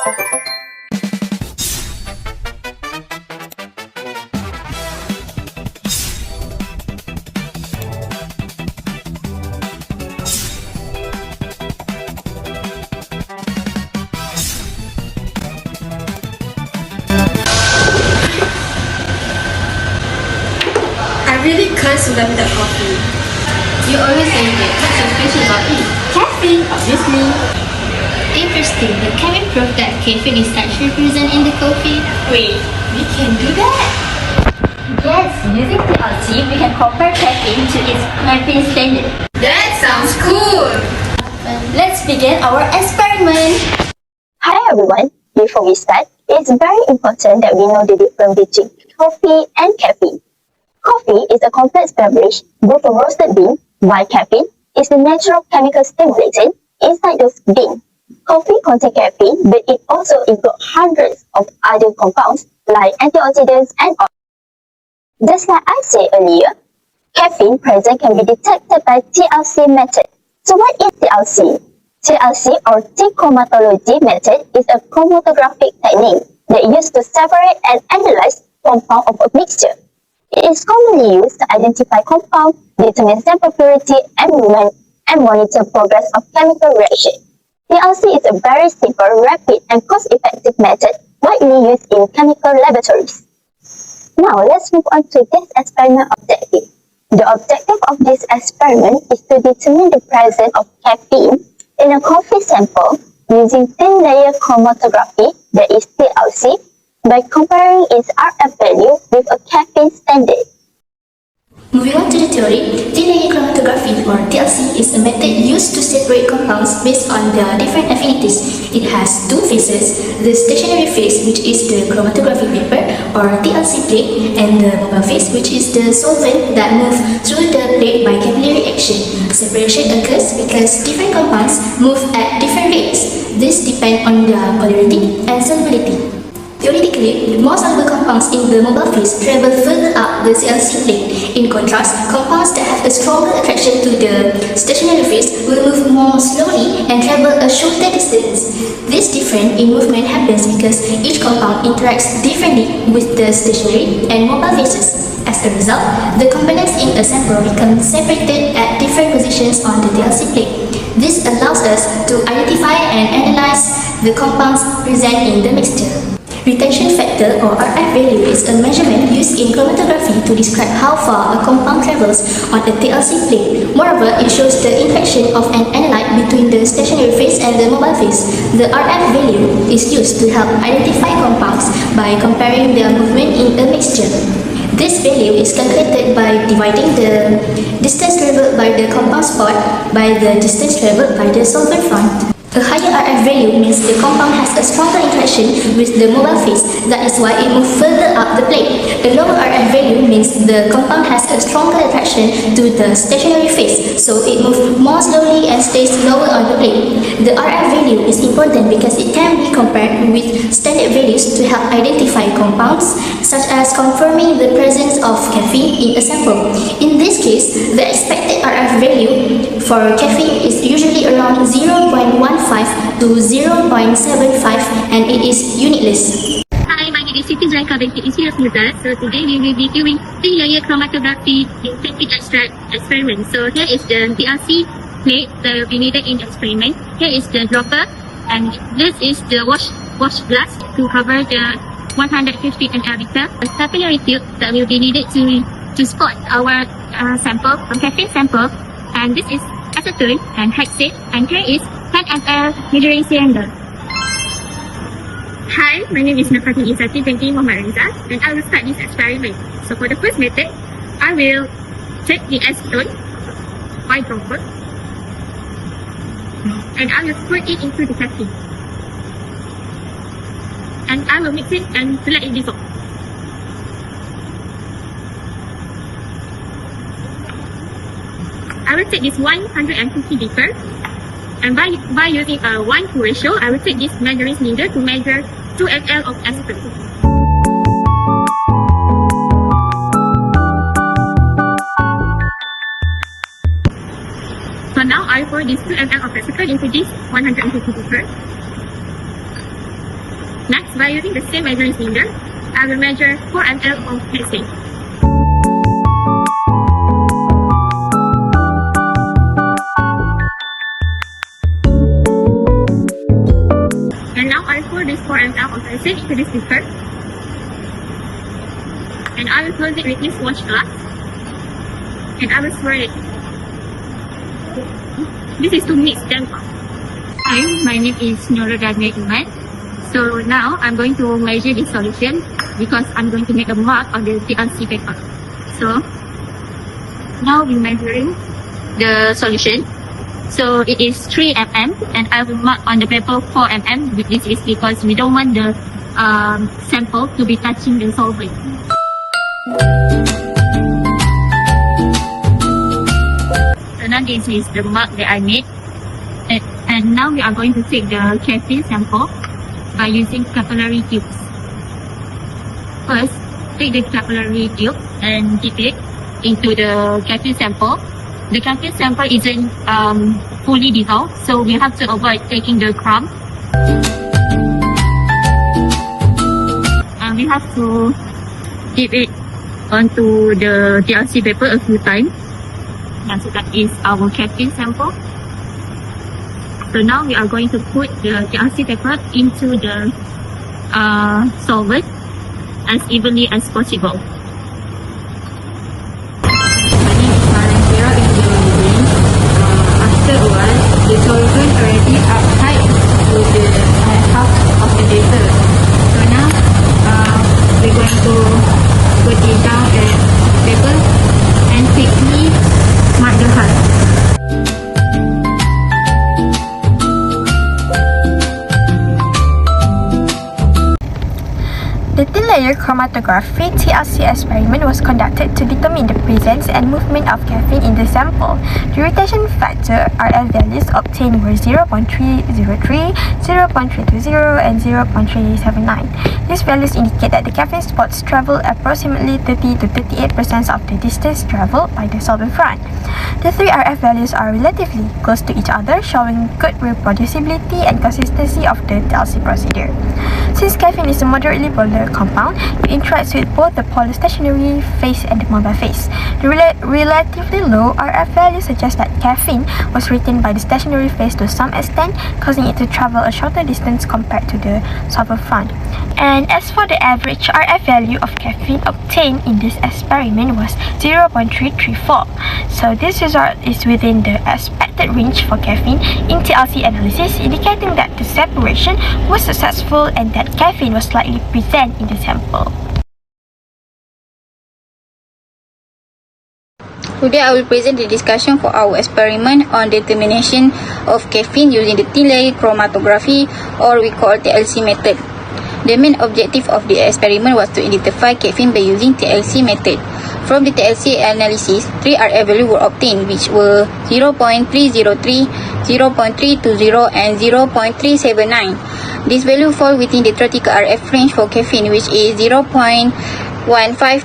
I really can't survive without coffee. You always say that. What's so special about it? Caffeine, obviously. Interesting, but can we prove that caffeine is actually present in the coffee? Wait, we can do that? Yes, using TLC, we can compare caffeine to its caffeine standard. That sounds cool! Let's begin our experiment. Hi everyone, before we start, it's very important that we know the difference between coffee and caffeine. Coffee is a complex beverage with a roasted bean, while caffeine is the natural chemical stimulatant inside those beans. Coffee contains caffeine, but it also includes hundreds of other compounds like antioxidants and oils. Just like I said earlier, caffeine presence can be detected by TLC method. So what is TLC? TLC or Thin Chromatography method is a chromatographic technique that is used to separate and analyze compounds of a mixture. It is commonly used to identify compounds, determine sample purity and movement, and monitor progress of chemical reaction. TLC is a very simple, rapid, and cost-effective method widely used in chemical laboratories. Now, let's move on to this experiment objective. The objective of this experiment is to determine the presence of caffeine in a coffee sample using thin layer chromatography, that is TLC, by comparing its RF value with a caffeine standard. Moving on to the theory, thin layer chromatography or TLC is a method used to separate compounds based on their different affinities. It has two phases, the stationary phase, which is the chromatographic paper or TLC plate, and the mobile phase, which is the solvent that moves through the plate by capillary action. Separation occurs because different compounds move at different rates. This depends on their polarity and solubility. Theoretically, more soluble compounds in the mobile phase travel further up the TLC plate. In contrast, compounds that have a stronger attraction to the stationary phase will move more slowly and travel a shorter distance. This difference in movement happens because each compound interacts differently with the stationary and mobile phases. As a result, the components in a sample become separated at different positions on the TLC plate. This allows us to identify and analyze the compounds present in the mixture. Retention factor or RF value is a measurement used in chromatography to describe how far a compound travels on a TLC plate. Moreover, it shows the interaction of an analyte between the stationary phase and the mobile phase. The RF value is used to help identify compounds by comparing their movement in a mixture. This value is calculated by dividing the distance traveled by the compound spot by the distance traveled by the solvent front. A higher RF value means the compound has a stronger interaction with the mobile phase, that is why it moves further up the plate. A lower RF value means the compound has a stronger attraction to the stationary phase, so it moves more slowly and stays lower on the plate. The RF value is important because it can be compared with standard values to help identify compounds, such as confirming the presence of caffeine in a sample. In this case, the expected RF value for caffeine is usually around 0.15 to 0.75 and it is unitless. Hi, my name is Siti Zraika binti Insinyur Muda. So today we will be doing thin layer chromatography in caffeine extract experiment. So here is the TLC plate that will be needed in the experiment. Here is the dropper and this is the wash glass to cover the 150 ml liter. A capillary tube that will be needed to spot our sample, caffeine sample, and this is acetone and hexane, and here is 10 ml measuring cylinder. Hi, my name is Nafatin Izzati binti Muhammad Reza, and I will start this experiment. So for the first method, I will take the acetone by dropper and I will pour it into the caffeine. And I will mix it and let it dissolve. I will take this 150 liter, and by using a 1:2 ratio, I will take this measuring cylinder to measure 2 ml of acetone. So now I pour this 2 ml of acetone into this 150 liter. Next, by using the same measuring cylinder, I will measure 4 ml of caffeine. And now I pour this 4 ml of caffeine into this beaker. And I will close it with this wash glass. And I will stir it. This is to mix them up. Hi, my name is Nora Dania Iman. So now I'm going to measure this solution because I'm going to make a mark on the TLC paper. So now we're measuring the solution. So it is 3 mm and I will mark on the paper 4 mm. This is because we don't want the sample to be touching the solvent. So now this is the mark that I made. And now we are going to take the caffeine sample by using capillary tubes. First, take the capillary tube and dip it into the caffeine sample. The caffeine sample isn't fully dissolved, so we have to avoid taking the crumb. And we have to dip it onto the TLC paper a few times. And so that is our caffeine sample. So now we are going to put the TLC paper into the solvent as evenly as possible. After a while, the solvent already applied to the half of the paper. So now, we're going to put it down the paper and quickly mark the heart. The Thin Layer Chromatography (TLC) experiment was conducted to determine the presence and movement of caffeine in the sample. The rotation factor RF values obtained were 0.303, 0.320, and 0.379. These values indicate that the caffeine spots travel approximately 30 to 38% of the distance traveled by the solvent front. The three RF values are relatively close to each other, showing good reproducibility and consistency of the TLC procedure. Since caffeine is a moderately polar compound, it interacts with both the polar stationary phase and the mobile phase. The relatively low RF value suggests that caffeine was retained by the stationary phase to some extent, causing it to travel a shorter distance compared to the solvent front. And as for the average RF value of caffeine obtained in this experiment was 0.334. So this result is within the expected range for caffeine in TLC analysis, indicating that the separation was successful and that caffeine was slightly present in the sample. Today I will present the discussion for our experiment on determination of caffeine using the Thin Layer Chromatography, or we call TLC method. The main objective of the experiment was to identify caffeine by using TLC method. From the TLC analysis, 3 RF values were obtained, which were 0.303, 0.320, and 0.379. This value fall within the theoretical RF range for caffeine, which is 0.15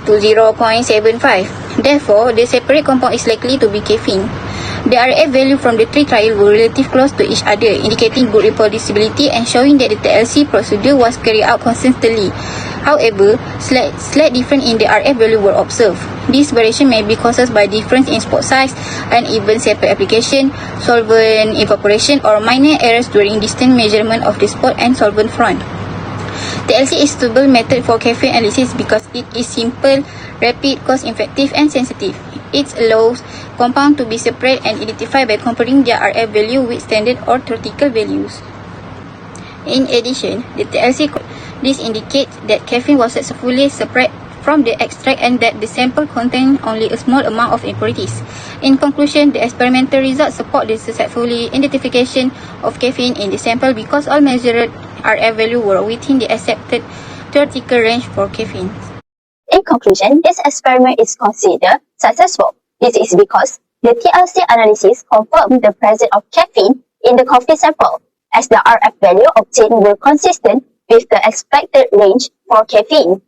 to 0.75. Therefore, the separate compound is likely to be caffeine. The RF value from the 3 trials were relatively close to each other, indicating good reproducibility and showing that the TLC procedure was carried out consistently. However, slight difference in the RF value were observed. This variation may be caused by difference in spot size, uneven sample application, solvent evaporation, or minor errors during distance measurement of the spot and solvent front. TLC is a suitable method for caffeine analysis because it is simple, rapid, cost-effective, and sensitive. It allows compounds to be separated and identified by comparing their RF value with standard or theoretical values. In addition, the TLC this indicates that caffeine was successfully separated from the extract and that the sample contained only a small amount of impurities. In conclusion, the experimental results support the successful identification of caffeine in the sample because all measured RF values were within the accepted theoretical range for caffeine. In conclusion, this experiment is considered successful. This is because the TLC analysis confirmed the presence of caffeine in the coffee sample, as the RF value obtained were consistent with the expected range for caffeine.